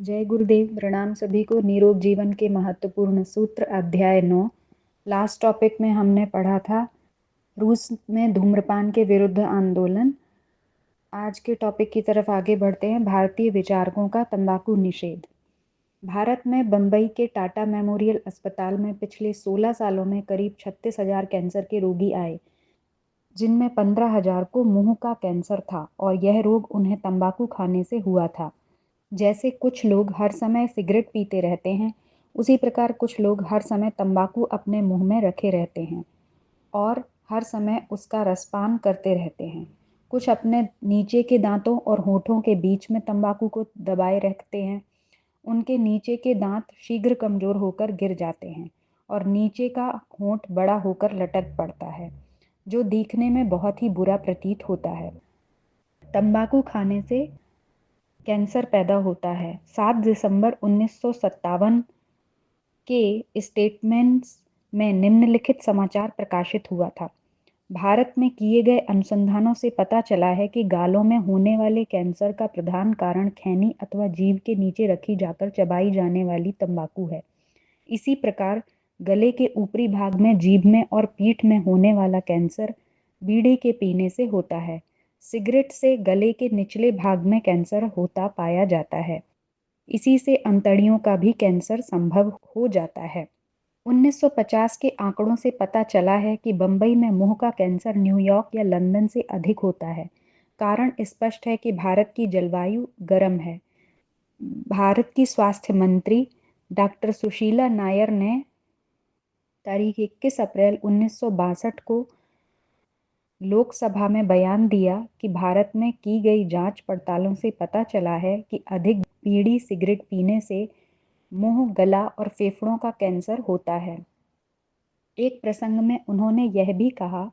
जय गुरुदेव। प्रणाम सभी को। निरोग जीवन के महत्वपूर्ण सूत्र अध्याय 9। लास्ट टॉपिक में हमने पढ़ा था रूस में धूम्रपान के विरुद्ध आंदोलन। आज के टॉपिक की तरफ आगे बढ़ते हैं। भारतीय विचारकों का तंबाकू निषेध। भारत में बम्बई के टाटा मेमोरियल अस्पताल में पिछले 16 सालों में करीब 36,000 कैंसर के रोगी आए, जिनमें 15,000 को मुंह का कैंसर था और यह रोग उन्हें तंबाकू खाने से हुआ था। जैसे कुछ लोग हर समय सिगरेट पीते रहते हैं, उसी प्रकार कुछ लोग हर समय तंबाकू अपने मुंह में रखे रहते हैं और हर समय उसका रसपान करते रहते हैं। कुछ अपने नीचे के दांतों और होठों के बीच में तंबाकू को दबाए रखते हैं। उनके नीचे के दांत शीघ्र कमजोर होकर गिर जाते हैं और नीचे का होंठ बड़ा होकर लटक पड़ता है, जो दिखने में बहुत ही बुरा प्रतीत होता है। तंबाकू खाने से कैंसर पैदा होता है। 7 दिसंबर 1957 के स्टेटमेंट्स में निम्नलिखित समाचार प्रकाशित हुआ था। भारत में किए गए अनुसंधानों से पता चला है कि गालों में होने वाले कैंसर का प्रधान कारण खैनी अथवा जीभ के नीचे रखी जाकर चबाई जाने वाली तंबाकू है। इसी प्रकार गले के ऊपरी भाग में, जीभ में और पीठ में होने वाला कैंसर बीड़ी के पीने से होता है। सिगरेट से गले के निचले भाग में कैंसर होता पाया जाता है। इसी से अंतड़ियों का भी कैंसर संभव हो जाता है। 1950 के आंकड़ों से पता चला है कि बंबई में मुंह का कैंसर न्यूयॉर्क या लंदन से अधिक होता है। कारण स्पष्ट है कि भारत की जलवायु गर्म है। भारत की स्वास्थ्य मंत्री डॉक्टर सुशीला नायर ने तारीख 21 अप्रैल 1962 को लोकसभा में बयान दिया कि भारत में की गई जांच पड़तालों से पता चला है कि अधिक बीड़ी सिगरेट पीने से मुंह, गला और फेफड़ों का कैंसर होता है। एक प्रसंग में उन्होंने यह भी कहा,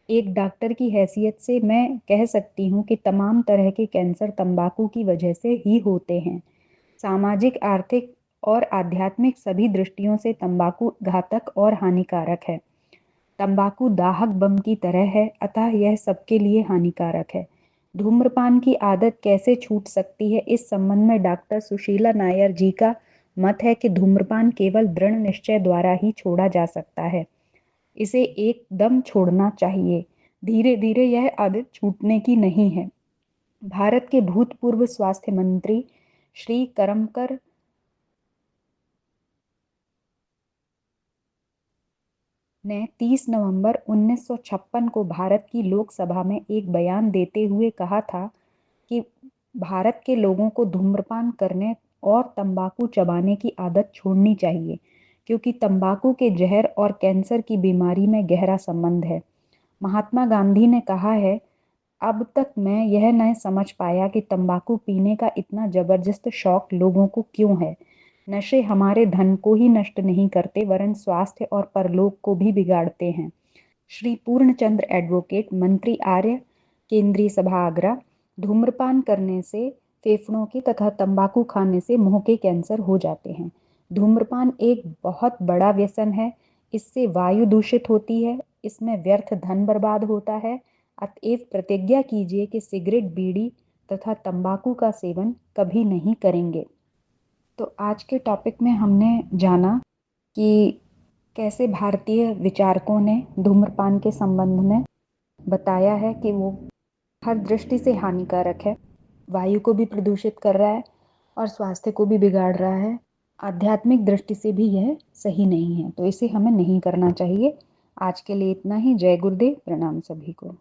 एक डॉक्टर की हैसियत से मैं कह सकती हूँ कि तमाम तरह के कैंसर तंबाकू की वजह से ही होते हैं। सामाजिक, आर्थिक और आध्यात्मिक सभी दृष्टियों से तंबाकू घातक और हानिकारक है। तंबाकू दाहक बम की तरह है, अतः यह सबके लिए हानिकारक है। धूम्रपान की आदत कैसे छूट सकती है, इस संबंध में डॉक्टर सुशीला नायर जी का मत है कि धूम्रपान केवल दृढ़ निश्चय द्वारा ही छोड़ा जा सकता है। इसे एकदम छोड़ना चाहिए। धीरे धीरे यह आदत छूटने की नहीं है। भारत के भूतपूर्व स्वास्थ्य मंत्री श्री करमकर ने 30 नवंबर 1956 को भारत की लोकसभा में एक बयान देते हुए कहा था कि भारत के लोगों को धूम्रपान करने और तंबाकू चबाने की आदत छोड़नी चाहिए, क्योंकि तंबाकू के जहर और कैंसर की बीमारी में गहरा संबंध है। महात्मा गांधी ने कहा है, अब तक मैं यह नहीं समझ पाया कि तंबाकू पीने का इतना जबरदस्त शौक लोगों को क्यों है। नशे हमारे धन को ही नष्ट नहीं करते, वरन स्वास्थ्य और परलोक को भी बिगाड़ते हैं। श्री पूर्णचंद्र एडवोकेट, मंत्री आर्य, केंद्रीय सभा आगरा। धूम्रपान करने से फेफड़ों के तथा तंबाकू खाने से मुंह के कैंसर हो जाते हैं। धूम्रपान एक बहुत बड़ा व्यसन है। इससे वायु दूषित होती है, इसमें व्यर्थ धन बर्बाद होता है। अतएव प्रतिज्ञा कीजिए कि सिगरेट, बीड़ी तथा तंबाकू का सेवन कभी नहीं करेंगे। तो आज के टॉपिक में हमने जाना कि कैसे भारतीय विचारकों ने धूम्रपान के संबंध में बताया है कि वो हर दृष्टि से हानिकारक है, वायु को भी प्रदूषित कर रहा है और स्वास्थ्य को भी बिगाड़ रहा है। आध्यात्मिक दृष्टि से भी यह सही नहीं है, तो इसे हमें नहीं करना चाहिए। आज के लिए इतना ही। जय गुरुदेव। प्रणाम सभी को।